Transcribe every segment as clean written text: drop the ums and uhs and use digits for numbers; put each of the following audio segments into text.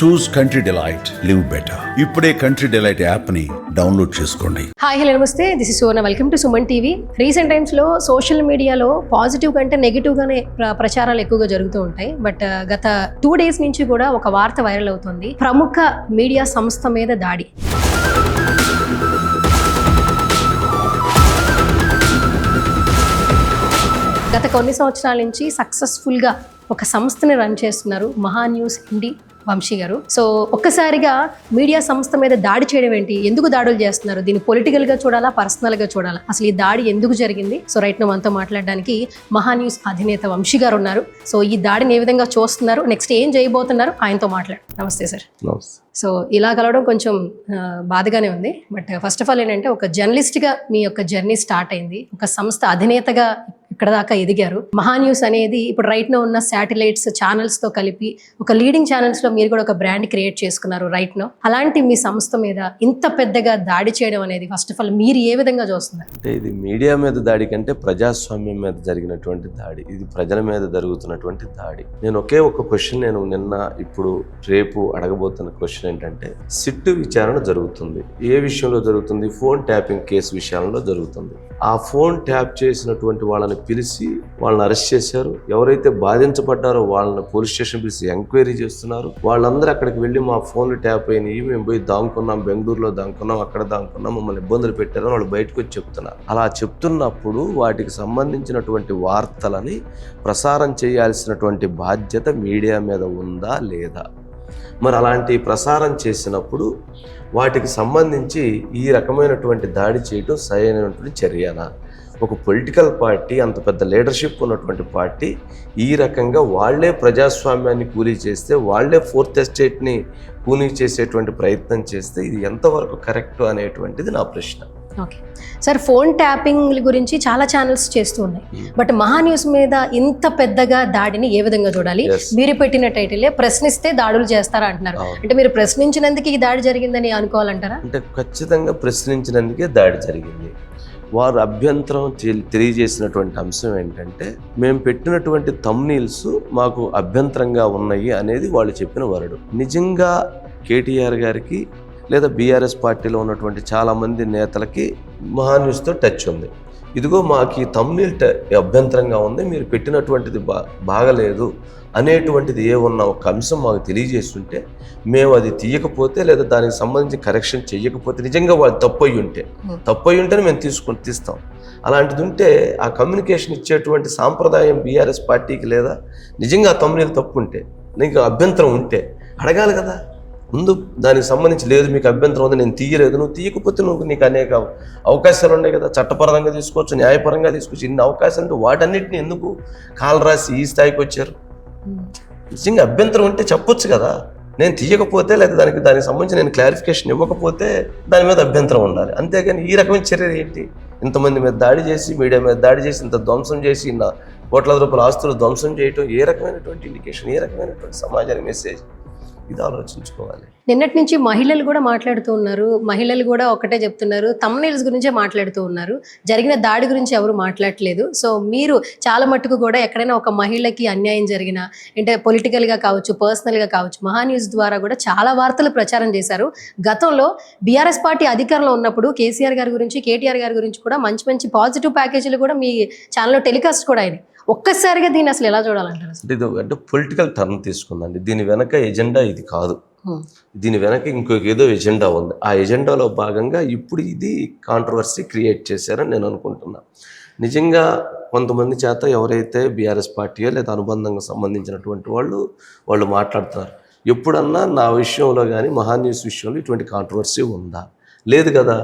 చూస్ country delight, live better. ఇప్పుడే country delight app ని download చేసుకోండి. హాయ్ హలో నమస్తే, this is Suvarna. Welcome to Suman TV. Recent టైమ్స్లో social మీడియాలో పాజిటివ్ కంటే నెగిటివ్గానే ప్రచారాలు ఎక్కువగా జరుగుతూ ఉంటాయి. బట్ గత 2 days నుంచి కూడా ఒక వార్త వైరల్ అవుతుంది. ప్రముఖ మీడియా సంస్థ మీద దాడి. గత కొన్ని సంవత్సరాల నుంచి సక్సెస్ఫుల్గా ఒక సంస్థని రన్ చేస్తున్నారు మహా న్యూస్ ఎండి వంశీ గారు. సో ఒక్కసారిగా మీడియా సంస్థ మీద దాడి చేయడం ఏంటి, ఎందుకు దాడులు చేస్తున్నారు, దీన్ని పొలిటికల్గా చూడాలా, పర్సనల్గా చూడాలా, అసలు ఈ దాడి ఎందుకు జరిగింది? సో రైట్ నా మనతో మాట్లాడడానికి మహా న్యూస్ అధినేత వంశీ గారు ఉన్నారు. సో ఈ దాడిని ఏ విధంగా చూస్తున్నారు, నెక్స్ట్ ఏం చేయబోతున్నారు, ఆయనతో మాట్లాడు. నమస్తే సార్. సో ఇలా కలవడం కొంచెం బాధగానే ఉంది. బట్ ఫస్ట్ ఆఫ్ ఆల్ ఏంటంటే, ఒక జర్నలిస్ట్గా మీ యొక్క జర్నీ స్టార్ట్ అయింది, ఒక సంస్థ అధినేతగా ఇక్కడ దాకా ఎదిగారు. మహా న్యూస్ అనేది ఇప్పుడు రైట్ నో ఉన్న శాటిలైట్స్ ఛానల్స్తో కలిపి ఒక లీడింగ్ ఛానల్స్లో మీరు కూడా ఒక బ్రాండ్ క్రియేట్ చేసుకున్నారు రైట్ నో. అలాంటి మీ సంస్థ మీద ఇంత పెద్దగా దాడి చేయడం అనేది ఫస్ట్ ఆఫ్ ఆల్ మీరు ఏ విధంగా చూస్తున్నారు? అంటే ఇది మీడియా మీద దాడి కంటే ప్రజాస్వామ్యం మీద జరిగినటువంటి దాడి, ఇది ప్రజల మీద జరుగుతున్నటువంటి దాడి. నేను ఒకే ఒక క్వశ్చన్, నేను నిన్న ఇప్పుడు రేపు అడగబోతున్న క్వశ్చన్ ఏంటంటే, సిట్టు విచారణ జరుగుతుంది. ఏ విషయంలో జరుగుతుంది? ఫోన్ ట్యాపింగ్ కేసు విషయంలో జరుగుతుంది. ఆ ఫోన్ ట్యాప్ చేసినటువంటి వాళ్ళని పిలిచి వాళ్ళని అరెస్ట్ చేశారు. ఎవరైతే బాధించబడ్డారో వాళ్ళని పోలీస్ స్టేషన్ పిలిచి ఎంక్వైరీ చేస్తున్నారు. వాళ్ళందరూ అక్కడికి వెళ్ళి మా ఫోన్లు ట్యాప్ అయినాయి, మేము పోయి దాంకున్నాం, బెంగళూరులో దాంకున్నాం, అక్కడ దాంకున్నాం, మమ్మల్ని ఇబ్బందులు పెట్టారని వాళ్ళు బయటకు వచ్చి చెప్తున్నారు. అలా చెప్తున్నప్పుడు వాటికి సంబంధించినటువంటి వార్తలని ప్రసారం చేయాల్సినటువంటి బాధ్యత మీడియా మీద ఉందా లేదా? మరి అలాంటి ప్రసారం చేసినప్పుడు వాటికి సంబంధించి ఈ రకమైనటువంటి దాడి చేయడం సరైనటువంటి చర్యనా? ఒక పొలిటికల్ పార్టీ, అంత పెద్ద లీడర్షిప్ ఉన్నటువంటి పార్టీ ఈ రకంగా వాళ్లే ప్రజాస్వామ్యాన్ని కూలీ చేస్తే, వాళ్లే ఫోర్త్ ఎస్టేట్ని కూలీ చేసేటువంటి ప్రయత్నం చేస్తే ఇది ఎంతవరకు కరెక్ట్ అనేటువంటిది నా ప్రశ్న. ఓకే సార్, ఫోన్ ట్యాపింగ్ గురించి చాలా ఛానల్స్ చేస్తూ ఉన్నాయి. బట్ మహా న్యూస్ మీద ఇంత పెద్దగా దాడిని ఏ విధంగా చూడాలి? మీరు పెట్టిన టైటిలే ప్రశ్నిస్తే దాడులు చేస్తారా అంటున్నారు. అంటే మీరు ప్రశ్నించినందుకు ఈ దాడి జరిగిందని అనుకోవాలంటారా? అంటే ఖచ్చితంగా ప్రశ్నించినందుకే దాడి జరిగింది. వారు అభ్యంతరం తెలియజేసినటువంటి అంశం ఏంటంటే, మేము పెట్టినటువంటి థంబ్నెయిల్స్ మాకు అభ్యంతరంగా ఉన్నాయి అనేది వాళ్ళు చెప్పిన వరడు. నిజంగా కేటీఆర్ గారికి లేదా బీఆర్ఎస్ పార్టీలో ఉన్నటువంటి చాలామంది నేతలకి మహా న్యూస్తో టచ్ ఉంది. ఇదిగో మాకు ఈ థంబ్నెయిల్ అభ్యంతరంగా ఉంది, మీరు పెట్టినటువంటిది బాగలేదు అనేటువంటిది ఉన్న ఒక అంశం మాకు తెలియజేస్తుంటే, మేము అది తీయకపోతే లేదా దానికి సంబంధించి కరెక్షన్ చేయకపోతే, నిజంగా వాళ్ళు తప్పు అయ్యి ఉంటేనే మేము తీస్తాం. అలాంటిది ఉంటే ఆ కమ్యూనికేషన్ ఇచ్చేటువంటి సాంప్రదాయం బీఆర్ఎస్ పార్టీకి లేదా, నిజంగా ఆ థంబ్నెయిల్ తప్పు ఉంటే, నీకు అభ్యంతరం ఉంటే అడగాలి కదా ముందు. దానికి సంబంధించి లేదు, మీకు అభ్యంతరం ఉంది, నేను తీయలేదు, నువ్వు తీయకపోతే నీకు అనేక అవకాశాలు ఉన్నాయి కదా, చట్టపరంగా తీసుకోవచ్చు, న్యాయపరంగా తీసుకోవచ్చు. ఇన్ని అవకాశాలు ఉంటే వాటన్నిటిని ఎందుకు కాలు రాసి ఈ స్థాయికి వచ్చారు? నిజంగా అభ్యంతరం ఉంటే చెప్పొచ్చు కదా, నేను తీయకపోతే లేదా దానికి సంబంధించి నేను క్లారిఫికేషన్ ఇవ్వకపోతే దాని మీద అభ్యంతరం ఉండాలి. అంతేగాని ఈ రకమైన చర్య ఏంటి? ఇంతమంది మీద దాడి చేసి, మీడియా మీద దాడి చేసి, ఇంత ధ్వంసం చేసి, ఇన్న కోట్ల రూపాయల ఆస్తులు ధ్వంసం చేయటం ఏ రకమైనటువంటి ఇండికేషన్, ఏ రకమైనటువంటి సమాజానికి మెసేజ్? ఇది ఆలోచించుకోవాలి. నిన్నటి నుంచి మహిళలు కూడా మాట్లాడుతూ ఉన్నారు. మహిళలు కూడా ఒకటే చెప్తున్నారు, థంబ్నెయిల్స్ గురించే మాట్లాడుతూ ఉన్నారు, జరిగిన దాడి గురించి ఎవరు మాట్లాడట్లేదు. సో మీరు చాలా మట్టుకు కూడా ఎక్కడైనా ఒక మహిళకి అన్యాయం జరిగినా, అంటే పొలిటికల్గా కావచ్చు, పర్సనల్గా కావచ్చు, మహా న్యూస్ ద్వారా కూడా చాలా వార్తలు ప్రచారం చేశారు. గతంలో బీఆర్ఎస్ పార్టీ అధికారంలో ఉన్నప్పుడు కేసీఆర్ గారి గురించి, కేటీఆర్ గారి గురించి కూడా మంచి మంచి పాజిటివ్ ప్యాకేజీలు కూడా మీ ఛానల్లో టెలికాస్ట్ కూడా అయినాయి. ఒక్కసారిగా దీన్ని అసలు ఎలా చూడాలంటారు? అంటే పొలిటికల్ టర్న్ తీసుకుందండి. దీని వెనక ఎజెండా ఇది కాదు, దీని వెనక ఇంకొక ఏదో ఎజెండా ఉంది. ఆ ఎజెండాలో భాగంగా ఇప్పుడు ఇది కాంట్రవర్సీ క్రియేట్ చేశారని నేను అనుకుంటున్నా. నిజంగా కొంతమంది చేత ఎవరైతే బీఆర్ఎస్ పార్టీయో లేదా అనుబంధంగా సంబంధించినటువంటి వాళ్ళు మాట్లాడుతున్నారు. ఎప్పుడన్నా నా విషయంలో కానీ మహా న్యూస్ విషయంలో ఇటువంటి కాంట్రవర్సీ ఉందా? లేదు కదా.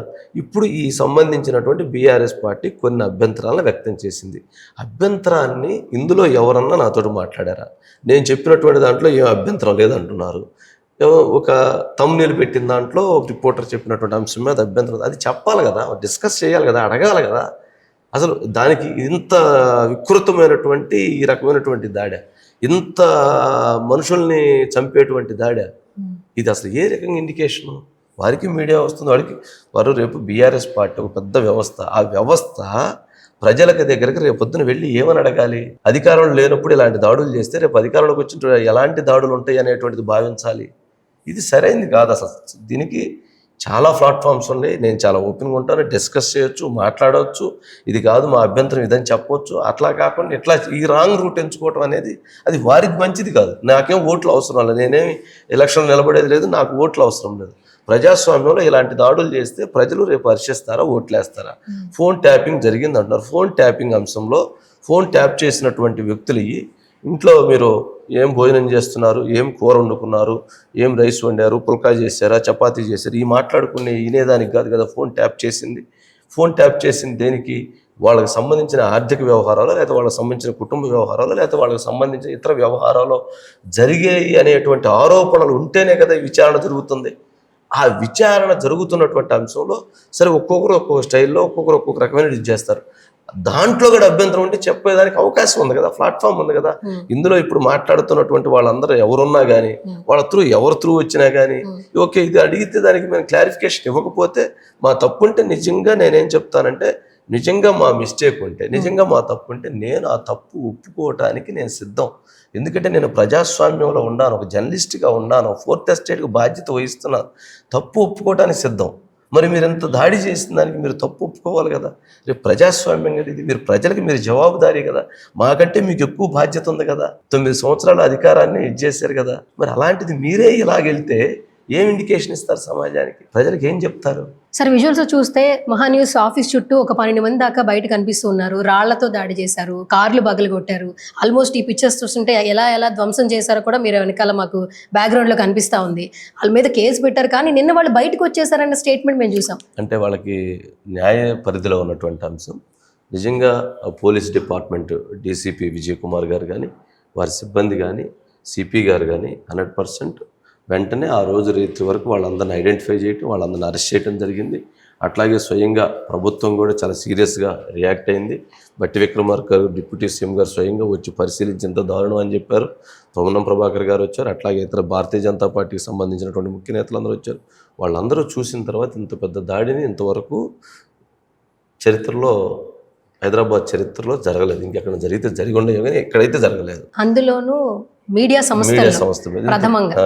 ఇప్పుడు ఈ సంబంధించినటువంటి బీఆర్ఎస్ పార్టీ కొన్ని అభ్యంతరాలను వ్యక్తం చేసింది. అభ్యంతరాన్ని ఇందులో ఎవరన్నా నాతోటి మాట్లాడారా? నేను చెప్పినటువంటి దాంట్లో ఏం అభ్యంతరం లేదంటున్నారు. ఒక థంబ్నెయిల్ పెట్టిన దాంట్లో ఒక రిపోర్టర్ చెప్పినటువంటి అంశం మీద అభ్యంతరం, అది చెప్పాలి కదా, డిస్కస్ చేయాలి కదా, అడగాలి కదా. అసలు దానికి ఇంత వికృతమైనటువంటి ఈ రకమైనటువంటి దాడి, ఇంత మనుషుల్ని చంపేటువంటి దాడి, ఇది అసలు ఏ రకంగా ఇండికేషను? వారికి మీడియా వస్తుంది, వారు రేపు బీఆర్ఎస్ పార్టీ ఒక పెద్ద వ్యవస్థ. ఆ వ్యవస్థ ప్రజలకు దగ్గరికి రేపొద్దున వెళ్ళి ఏమని అడగాలి? అధికారంలో లేనప్పుడు ఇలాంటి దాడులు చేస్తే రేపు అధికారంలోకి వచ్చిన ఎలాంటి దాడులు ఉంటాయి అనేటువంటిది భావించాలి. ఇది సరైనది కాదు అసలు. దీనికి చాలా ప్లాట్ఫామ్స్ ఉన్నాయి, నేను చాలా ఓపెన్గా ఉంటాను, డిస్కస్ చేయొచ్చు, మాట్లాడవచ్చు, ఇది కాదు మా అభ్యంతరం ఇదని చెప్పవచ్చు. అట్లా కాకుండా ఇట్లా ఈ రాంగ్ రూట్ ఎంచుకోవటం అనేది అది వారికి మంచిది కాదు. నాకేం ఓట్లు అవసరం లేదు, నేనేమి ఎలక్షన్ నిలబడేది లేదు, నాకు ఓట్లు అవసరం లేదు. ప్రజాస్వామ్యంలో ఇలాంటి దాడులు చేస్తే ప్రజలు రేపు హర్షిస్తారా, ఓట్లేస్తారా? ఫోన్ ట్యాపింగ్ జరిగింది అంటున్నారు. ఫోన్ ట్యాపింగ్ అంశంలో ఫోన్ ట్యాప్ చేసినటువంటి వ్యక్తులు ఇంట్లో మీరు ఏం భోజనం చేస్తున్నారు, ఏం కూర వండుకున్నారు, ఏం రైస్ వండారు, పుల్కా చేశారా, చపాతీ చేశారు, ఈ మాట్లాడుకునే వినేదానికి కాదు కదా ఫోన్ ట్యాప్ చేసింది. ఫోన్ ట్యాప్ చేసింది దేనికి? వాళ్ళకి సంబంధించిన ఆర్థిక వ్యవహారాలు, లేకపోతే వాళ్ళకి సంబంధించిన కుటుంబ వ్యవహారాలు, లేకపోతే వాళ్ళకి సంబంధించిన ఇతర వ్యవహారాలు జరిగాయి అనేటువంటి ఆరోపణలు ఉంటేనే కదా ఈ విచారణ జరుగుతుంది. ఆ విచారణ జరుగుతున్నటువంటి అంశంలో సరే ఒక్కొక్కరు ఒక్కొక్క స్టైల్లో ఒక్కొక్క రకమైన ఇది చేస్తారు. దాంట్లో కూడా అభ్యంతరం ఉంటే చెప్పేదానికి అవకాశం ఉంది కదా, ప్లాట్ఫామ్ ఉంది కదా. ఇందులో ఇప్పుడు మాట్లాడుతున్నటువంటి వాళ్ళందరూ ఎవరున్నా కానీ, వాళ్ళ ఎవరి త్రూ వచ్చినా కానీ ఓకే, ఇది అడిగితే దానికి మేము క్లారిఫికేషన్ ఇవ్వకపోతే మా తప్పు ఉంటే నిజంగా నేనేం చెప్తానంటే, నిజంగా మా మిస్టేక్ ఉంటే, నిజంగా మా తప్పు ఉంటే నేను ఆ తప్పు ఒప్పుకోవటానికి నేను సిద్ధం. ఎందుకంటే నేను ప్రజాస్వామ్యంలో ఉన్నాను, ఒక జర్నలిస్ట్గా ఉన్నాను, 4th ఎస్టేట్కి బాధ్యత వహిస్తున్నాను, తప్పు ఒప్పుకోవడానికి సిద్ధం. మరి మీరు ఎంత దాడి చేసిన దానికి మీరు తప్పు ఒప్పుకోవాలి కదా. రేపు ప్రజాస్వామ్యం కదా ఇది, మీరు ప్రజలకు మీరు జవాబుదారీ కదా, మాకంటే మీకు ఎక్కువ బాధ్యత ఉంది కదా. 9 సంవత్సరాల అధికారాన్ని ఇచ్చేసారు కదా. మరి అలాంటిది మీరే ఇలాగెళ్తే ఏం ఇండికేషన్ ఇస్తారు సమాజానికి? ప్రజలకు ఏం చెప్తారు? సార్ విజువల్స్ చూస్తే మహాన్యూస్ ఆఫీస్ చుట్టూ ఒక 12 మంది దాకా బయట కనిపిస్తున్నారు. రాళ్లతో దాడి చేశారు, కార్లు బగలు కొట్టారు. ఆల్మోస్ట్ ఈ పిక్చర్స్ చూస్తుంటే ఎలా ధ్వంసం చేశారో కూడా మీరు వెనకాల మాకు బ్యాక్గ్రౌండ్లో కనిపిస్తూ ఉంది. వాళ్ళ మీద కేసు పెట్టారు, కానీ నిన్న వాళ్ళు బయటకు వచ్చేసారన్న స్టేట్మెంట్ మేము చూసాం. అంటే వాళ్ళకి న్యాయ పరిధిలో ఉన్నటువంటి అంశం. నిజంగా police department DCP Vijay Kumar గారు కానీ, వారి సిబ్బంది కానీ, సిపి గారు కానీ 100% వెంటనే ఆ రోజు రాత్రి వరకు వాళ్ళందరిని ఐడెంటిఫై చేయటం, వాళ్ళందరిని అరెస్ట్ చేయడం జరిగింది. అట్లాగే స్వయంగా ప్రభుత్వం కూడా చాలా సీరియస్గా రియాక్ట్ అయింది. బట్టి విక్రమార్క గారు డిప్యూటీ సీఎం గారు స్వయంగా వచ్చి పరిశీలించి ఎంత దారుణం అని చెప్పారు. పొన్నం ప్రభాకర్ గారు వచ్చారు, అట్లాగే ఇతర భారతీయ జనతా పార్టీకి సంబంధించినటువంటి ముఖ్య నేతలందరూ వచ్చారు. వాళ్ళందరూ చూసిన తర్వాత ఇంత పెద్ద దాడిని ఇంతవరకు చరిత్రలో, హైదరాబాద్ చరిత్రలో జరగలేదు. ఇంకెక్కడ జరిగితే జరిగి ఉండేవి కానీ ఎక్కడైతే జరగలేదు. అందులోనూ మీడియా సంస్థ మీద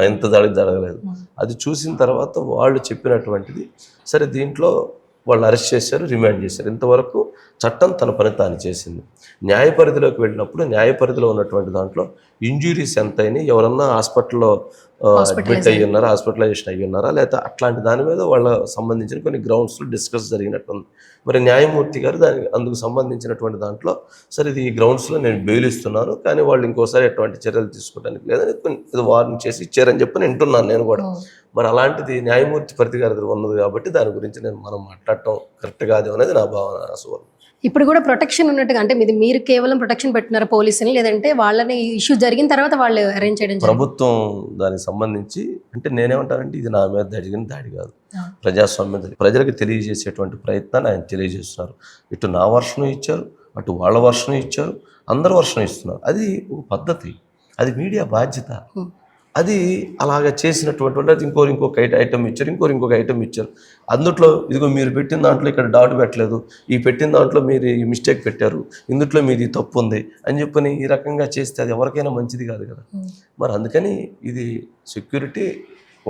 ఎంత దాడి జరగలేదు. అది చూసిన తర్వాత వాళ్ళు చెప్పినటువంటిది సరే, దీంట్లో వాళ్ళు అరెస్ట్ చేశారు, రిమాండ్ చేశారు. ఇంతవరకు చట్టం తన పని తాను చేసింది. న్యాయ పరిధిలోకి వెళ్ళినప్పుడు న్యాయ పరిధిలో ఉన్నటువంటి దాంట్లో ఇంజురీస్ ఎంత అయినాయి, ఎవరన్నా హాస్పిటల్లో అడ్మిట్ అయ్యి ఉన్నారా, హాస్పిటలైజేషన్ అయ్యి ఉన్నారా, లేకపోతే అట్లాంటి దాని మీద వాళ్ళ సంబంధించిన కొన్ని గ్రౌండ్స్లో డిస్కస్ జరిగినట్టుంది. మరి న్యాయమూర్తి గారు అందుకు సంబంధించినటువంటి దాంట్లో సరే ఇది ఈ గ్రౌండ్స్లో నేను బెయిల్ ఇస్తున్నాను, కానీ వాళ్ళు ఇంకోసారి ఎటువంటి చర్యలు తీసుకోవడానికి లేదని ఇది వార్నింగ్ చేసి ఇచ్చారని చెప్పి వింటున్నాను నేను కూడా. మరి అలాంటిది న్యాయమూర్తి పరిధి గారి ఉన్నది కాబట్టి దాని గురించి మనం మాట్లాడటం కరెక్ట్ కాదు అనేది నా భావన. సువర్ణ, ఇప్పుడు కూడా ప్రొటెక్షన్ ఉన్నట్టుగా, అంటే మీరు కేవలం ప్రొటెక్షన్ పెట్టినారా పోలీసుని, లేదంటే వాళ్ళని ఇష్యూ జరిగిన తర్వాత వాళ్ళు అరేంజ్ చేయడం? ప్రభుత్వం దానికి సంబంధించి అంటే నేనేమంటానంటే ఇది నా మీద జరిగిన దాడి కాదు, ప్రజాస్వామ్యం ప్రజలకు తెలియజేసేటువంటి ప్రయత్నాన్ని ఆయన తెలియజేస్తున్నారు. ఇటు నా వర్షం ఇచ్చారు, అటు వాళ్ళ వర్షం ఇచ్చారు, అందరు వర్షం ఇస్తున్నారు. అది ఒక పద్ధతి, అది మీడియా బాధ్యత. అది అలాగ చేసినటువంటి అది ఇంకొక ఐటమ్ ఇచ్చారు, ఇంకొక ఐటమ్ ఇచ్చారు. అందుట్లో ఇదిగో మీరు పెట్టిన దాంట్లో ఇక్కడ డాట్ పెట్టలేదు, ఈ పెట్టిన దాంట్లో మీరు ఈ మిస్టేక్ పెట్టారు, ఇందుట్లో మీది తప్పు ఉంది అని చెప్పని ఈ రకంగా చేస్తే అది ఎవరికైనా మంచిది కాదు కదా. మరి అందుకని ఇది సెక్యూరిటీ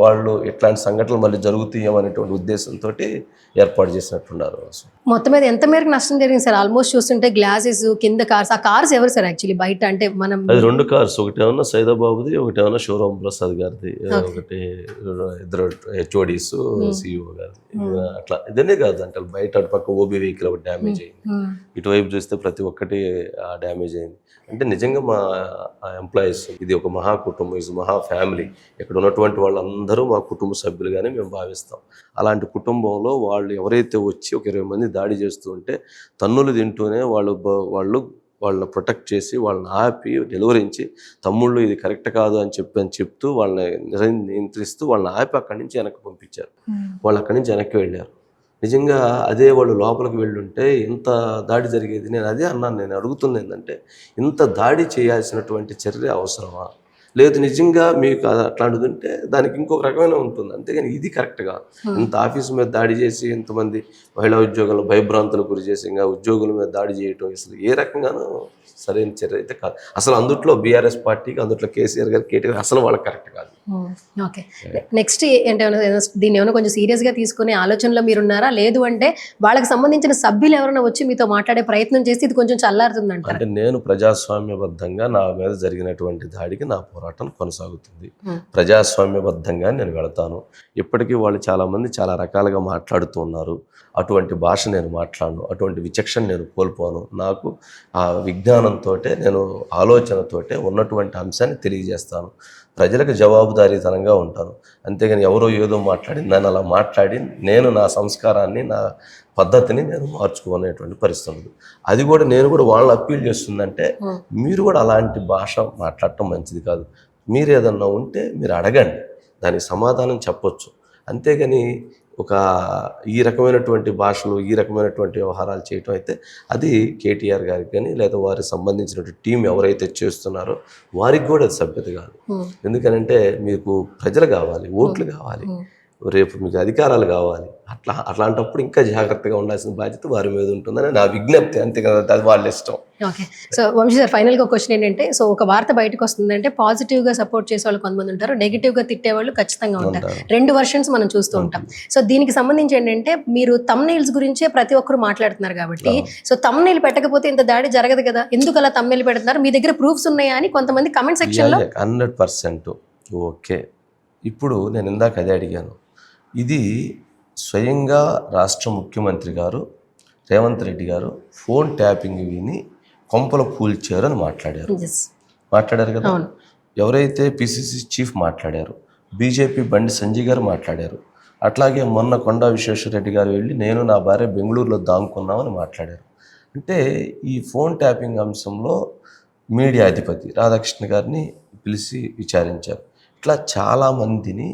వాళ్ళు ఎట్లాంటి సంఘటనలు మళ్ళీ జరుగుతాయేమనేటువంటి ఉద్దేశంతో ఏర్పాటు చేసినట్టున్నారు. మొత్తం మీద ఎంత మేరకు నష్టం జరిగింది సార్? ఆల్మోస్ట్ చూస్తుంటే గ్లాసెస్ కింద కార్స్, ఆ కార్స్ ఎవరు సార్ యాక్చువల్లీ బయట? అంటే మనం అది 2 కార్స్, ఒకటేమన్నా సైదాబాబుది, ఒకటేమన్నా శివరాం ప్రసాద్ గారిది, ఒకటి ఇద్దరు హెచ్ఓడీస్, సిఇఓ గారిది. అట్లా ఇదనే కాదు అంటే బయట అటు పక్క ఓబీ వెహికల్ ఒకటి డ్యామేజ్ అయింది, ఇటువైపు చూస్తే ప్రతి ఒక్కటి డ్యామేజ్ అయింది. అంటే నిజంగా మా ఎంప్లాయీస్ ఇది ఒక మహా కుటుంబం, ఇది మహా ఫ్యామిలీ. ఇక్కడ ఉన్నటువంటి వాళ్ళందరూ మా కుటుంబ సభ్యులుగానే మేము భావిస్తాం. అలాంటి కుటుంబంలో వాళ్ళు ఎవరైతే వచ్చి ఒక 20 మంది దాడి చేస్తూ ఉంటే తన్నులు తింటూనే వాళ్ళని ప్రొటెక్ట్ చేసి వాళ్ళని ఆపి నిలువరించి తమ్ముళ్ళు ఇది కరెక్ట్ కాదు అని చెప్తూ వాళ్ళని నియంత్రిస్తూ వాళ్ళని ఆపి అక్కడి నుంచి వెనక్కి పంపించారు. వాళ్ళు అక్కడి నుంచి వెనక్కి వెళ్ళారు. నిజంగా అదే వాళ్ళు లోపలికి వెళ్ళుంటే ఇంత దాడి జరిగేది. నేను అదే అన్నాను, నేను అడుగుతుంది ఏంటంటే ఇంత దాడి చేయాల్సినటువంటి చర్య అవసరమా? లేదు నిజంగా మీకు అట్లాంటిది ఉంటే దానికి ఇంకొక రకమైన ఉంటుంది, అంతేగాని ఇది కరెక్ట్గా ఇంత ఆఫీసు మీద దాడి చేసి ఇంతమంది మహిళా ఉద్యోగులు భయభ్రాంతులకు గురి చేసి ఇంకా ఉద్యోగుల మీద దాడి చేయటం అసలు ఏ రకంగానూ సరైన చర్య అయితే కాదు. అసలు అందుట్లో బీఆర్ఎస్ పార్టీకి, అందుట్లో కేసీఆర్ గారు, కేటీఆర్ అసలు వాళ్ళకి కరెక్ట్ కాదు. ఓకే, నెక్స్ట్ ఏంటంటే దీన్ని ఏమైనా కొంచెం సీరియస్గా తీసుకునే ఆలోచనలో మీరున్నారా? లేదు అంటే వాళ్ళకి సంబంధించిన సభ్యులు ఎవరైనా వచ్చి మీతో మాట్లాడే ప్రయత్నం చేసి ఇది కొంచెం చల్లారుతుందంట? అంటే నేను ప్రజాస్వామ్యబద్ధంగా నా మీద జరిగినటువంటి దాడికి నా పోరాటం కొనసాగుతుంది. ప్రజాస్వామ్యబద్ధంగా నేను వెళతాను. ఇప్పటికీ వాళ్ళు చాలామంది చాలా రకాలుగా మాట్లాడుతూ ఉన్నారు. అటువంటి భాష నేను మాట్లాడను, అటువంటి విచక్షణ నేను కోల్పోను. నాకు ఆ విజ్ఞానంతో, నేను ఆలోచనతోటే ఉన్నటువంటి అంశాన్ని తెలియజేస్తాను. ప్రజలకు జవాబుదారీతనంగా ఉంటాను. అంతేగాని ఎవరో ఏదో మాట్లాడి నన్ను అలా మాట్లాడి నేను నా సంస్కారాన్ని, నా పద్ధతిని నేను మార్చుకునేటువంటి పరిస్థితులు. అది కూడా నేను కూడా వాళ్ళని అప్పీల్ చేస్తుందంటే మీరు కూడా అలాంటి భాష మాట్లాడటం మంచిది కాదు. మీరు ఏదన్నా ఉంటే మీరు అడగండి, దానికి సమాధానం చెప్పొచ్చు. అంతేగాని ఈ రకమైనటువంటి భాషలు, ఈ రకమైనటువంటి వ్యవహారాలు చేయటం అయితే అది కేటీఆర్ గారికి కానీ లేదా వారికి సంబంధించినటువంటి టీం ఎవరైతే చేస్తున్నారో వారికి కూడా అది సభ్యత కాదు. ఎందుకనంటే మీకు ప్రజలు కావాలి, ఓట్లు కావాలి, రేపు మీకు అధికారాలు కావాలి. అట్లాంటప్పుడు ఇంకా జాగ్రత్తగా ఉండాల్సిన బాధ్యత వారి మీద ఉంటుందని నా విజ్ఞప్తి. అంతే కదా, అది వాళ్ళ ఇష్టం. ఓకే, సో వంశీ సార్, ఫైనల్గా క్వశ్చన్ ఏంటంటే, సో ఒక వార్త బయటకు వస్తుందంటే పాజిటివ్గా సపోర్ట్ చేసే వాళ్ళు కొంతమంది ఉంటారు, నెగిటివ్గా తిట్టే వాళ్ళు ఖచ్చితంగా ఉంటారు. రెండు వర్షన్స్ మనం చూస్తూ ఉంటాం. సో దీనికి సంబంధించి ఏంటంటే మీరు తమ్నెయిల్స్ గురించే ప్రతి ఒక్కరు మాట్లాడుతున్నారు కాబట్టి, సో తమ్నెయిల్ పెట్టకపోతే ఇంత దాడి జరగదు కదా, ఎందుకు అలా తమ్నెయిల్ పెడుతున్నారు, మీ దగ్గర ప్రూఫ్స్ ఉన్నాయా అని కొంతమంది కమెంట్ సెక్షన్లో. 100% ఓకే. ఇప్పుడు నేను ఇందాక అదే అడిగాను. ఇది స్వయంగా రాష్ట్ర ముఖ్యమంత్రి గారు రేవంత్ రెడ్డి గారు ఫోన్ ట్యాపింగ్ విని కొంపలు కూల్చారు అని మాట్లాడారు కదా. ఎవరైతే పిసిసి చీఫ్ మాట్లాడారు, బీజేపీ బండి సంజయ్ గారు మాట్లాడారు, అట్లాగే మొన్న కొండా విశ్వేశ్వరరెడ్డి గారు వెళ్ళి నేను నా భార్య బెంగళూరులో దాంకున్నామని మాట్లాడారు. అంటే ఈ ఫోన్ ట్యాపింగ్ అంశంలో మీడియా అధిపతి రాధాకృష్ణ గారిని పిలిచి విచారించారు. ఇట్లా చాలామందిని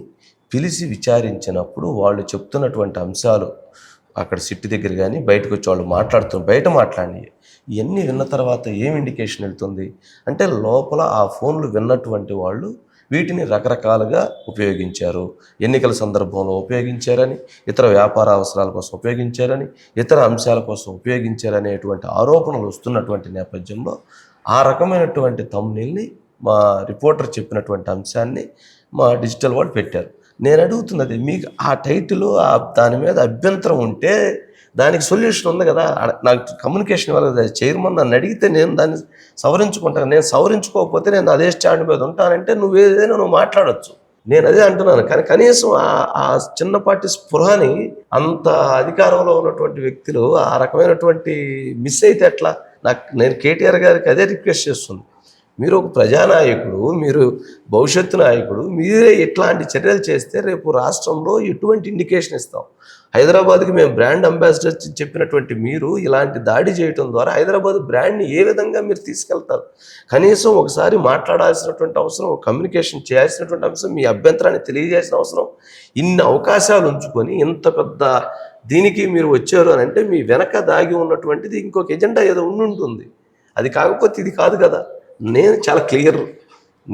పిలిచి విచారించినప్పుడు వాళ్ళు చెప్తున్నటువంటి అంశాలు అక్కడ సిట్టి దగ్గర కానీ బయటకు వచ్చి వాళ్ళు బయట మాట్లాడి ఇవన్నీ విన్న తర్వాత ఏం ఇండికేషన్ వెళ్తుంది అంటే, లోపల ఆ ఫోన్లు విన్నటువంటి వాళ్ళు వీటిని రకరకాలుగా ఉపయోగించారు, ఎన్నికల సందర్భంలో ఉపయోగించారని, ఇతర వ్యాపార అవసరాల కోసం ఉపయోగించారని, ఇతర అంశాల కోసం ఉపయోగించారనేటువంటి ఆరోపణలు వస్తున్నటువంటి నేపథ్యంలో ఆ రకమైనటువంటి థంబ్నెయిల్ని మా రిపోర్టర్ చెప్పినటువంటి అంశాన్ని మా డిజిటల్ వాళ్ళు పెట్టారు. నేను అడుగుతున్నది, మీకు ఆ టైటిల్ దాని మీద అభ్యంతరం ఉంటే దానికి సొల్యూషన్ ఉంది కదా. నాకు కమ్యూనికేషన్ వల్ల చైర్మన్ నన్ను అడిగితే నేను దాన్ని సవరించుకుంటాను. నేను సవరించుకోకపోతే నేను అదే స్టాండ్ మీద ఉంటానంటే నువ్వు మాట్లాడచ్చు. నేను అదే అంటున్నాను. కానీ కనీసం ఆ చిన్నపాటి స్పృహని అంత అధికారంలో ఉన్నటువంటి వ్యక్తులు ఆ రకమైనటువంటి మిస్ అయితే ఎట్లా? నేను కేటీఆర్ గారికి అదే రిక్వెస్ట్ చేస్తుంది. మీరు ఒక ప్రజానాయకుడు, మీరు భవిష్యత్తు నాయకుడు, మీరే ఇట్లాంటి చర్యలు చేస్తే రేపు రాష్ట్రంలో ఎటువంటి ఇండికేషన్ ఇస్తాం? హైదరాబాద్కి మేము బ్రాండ్ అంబాసిడర్ చెప్పినటువంటి మీరు ఇలాంటి దాడి చేయడం ద్వారా హైదరాబాద్ బ్రాండ్ని ఏ విధంగా మీరు తీసుకెళ్తారు? కనీసం ఒకసారి మాట్లాడాల్సినటువంటి అవసరం, కమ్యూనికేషన్ చేయాల్సినటువంటి అంశం, మీ అభ్యంతరాన్ని తెలియజేసిన అవసరం. ఇన్ని అవకాశాలు ఉంచుకొని ఇంత పెద్ద దీనికి మీరు వచ్చారు అని అంటే మీ వెనక దాగి ఉన్నటువంటిది ఇంకొక ఎజెండా ఏదో ఉంటుంది. అది కాకపోతే ఇది కాదు కదా. నేను చాలా క్లియర్.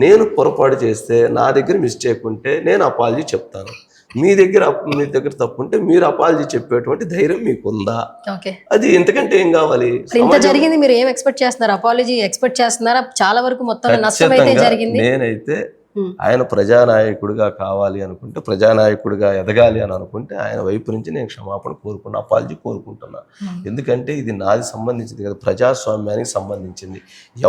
నేను పొరపాటు చేస్తే, నా దగ్గర మిస్టేక్ ఉంటే నేను అపాలజీ చెప్తాను. మీ దగ్గర తప్పు ఉంటే మీరు అపాలజీ చెప్పేటువంటి ధైర్యం మీకుందా? అది ఎంతకంటే ఏం కావాలి? ఇంత జరిగింది, మీరు ఏం ఎక్స్పెక్ట్ చేస్తున్నారు? అపాలజీ ఎక్స్పెక్ట్ చేస్తున్నారా? చాలా వరకు మొత్తం నష్టం అయితే జరిగింది. నేనైతే ఆయన ప్రజానాయకుడిగా కావాలి అనుకుంటే, ప్రజానాయకుడిగా ఎదగాలి అని అనుకుంటే ఆయన వైపు నుంచి నేను క్షమాపణ కోరుకున్నా, అపాలజీ కోరుకుంటున్నా. ఎందుకంటే ఇది నాది సంబంధించింది కదా, ప్రజాస్వామ్యానికి సంబంధించింది.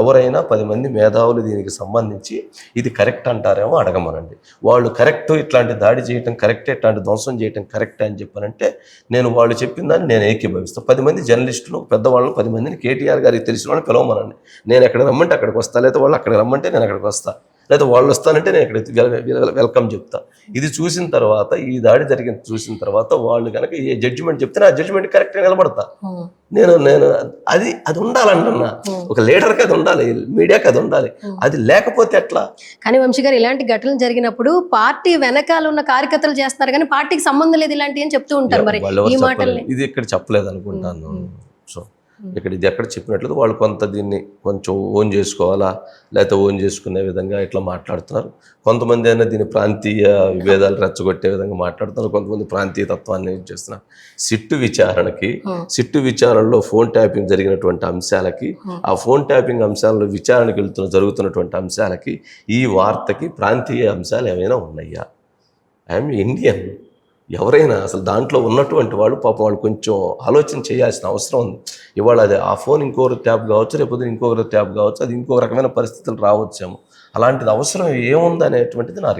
ఎవరైనా 10 మంది మేధావులు దీనికి సంబంధించి ఇది కరెక్ట్ అంటారేమో అడగమనండి. వాళ్ళు కరెక్ట్, ఇట్లాంటి దాడి చేయటం కరెక్టే, ఇట్లాంటి ధ్వంసం చేయటం కరెక్టే అని చెప్పానంటే నేను వాళ్ళు చెప్పిన దాన్ని నేను ఏకీభవిస్తాను. 10 మంది జర్నలిస్టులు పెద్దవాళ్ళని 10 మందిని కేటీఆర్ గారికి తెలిసిన వాళ్ళని పిలవమనండి. నేను ఎక్కడ రమ్మంటే అక్కడికి వస్తా, లేదా వాళ్ళు అక్కడికి రమ్మంటే నేను అక్కడికి వస్తా, లేదా వాళ్ళు వస్తానంటే నేను ఇక్కడ వెల్కమ్ చెప్తా. ఇది చూసిన తర్వాత, ఈ దాడి జరిగిన చూసిన తర్వాత వాళ్ళు కనుక ఏ జడ్జిమెంట్ చెప్తే ఆ జడ్జిమెంట్ కరెక్ట్గా నిలబడతా. నేను అది ఉండాలంటున్నా. ఒక లీడర్కి అది ఉండాలి, మీడియాకి అది ఉండాలి. అది లేకపోతే ఎట్లా? కానీ వంశీ గారు, ఇలాంటి ఘటనలు జరిగినప్పుడు పార్టీ వెనకాల ఉన్న కార్యకర్తలు చేస్తున్నారు కానీ పార్టీకి సంబంధం లేదు ఇలాంటి అని చెప్తూ ఉంటారు. మరి ఈ మాటలు ఇది ఇక్కడ చెప్పలేదు అనుకుంటాను. సో ఇక్కడ ఇది ఎక్కడ చెప్పినట్లేదు వాళ్ళు కొంత దీన్ని కొంచెం ఓన్ చేసుకోవాలా, లేకపోతే ఓన్ చేసుకునే విధంగా ఇట్లా మాట్లాడుతున్నారు. కొంతమంది అయినా దీన్ని ప్రాంతీయ విభేదాలు రెచ్చగొట్టే విధంగా మాట్లాడుతున్నారు, కొంతమంది ప్రాంతీయ తత్వాన్ని యూజ్ చేస్తున్నారు. సిట్టు విచారణలో ఫోన్ ట్యాపింగ్ జరిగినటువంటి అంశాలకి, ఆ ఫోన్ ట్యాపింగ్ అంశాలలో విచారణకు జరుగుతున్నటువంటి అంశాలకి, ఈ వార్తకి ప్రాంతీయ అంశాలు ఏమైనా ఉన్నాయా? I'm Indian. ఎవరైనా అసలు దాంట్లో ఉన్నటువంటి వాళ్ళు పాపం వాళ్ళు కొంచెం ఆలోచన చేయాల్సిన అవసరం ఉంది. ఇవాళ అది ఆ ఫోన్ ఇంకొకరు ట్యాప్ కావచ్చు, లేకపోతే ఇంకొకరు ట్యాప్ కావచ్చు, అది ఇంకొక రకమైన పరిస్థితులు రావచ్చేమో. అలాంటిది అవసరం ఏముంది అనేటువంటిది నా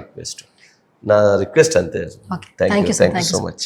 రిక్వెస్ట్ అంతే. Thank you so much.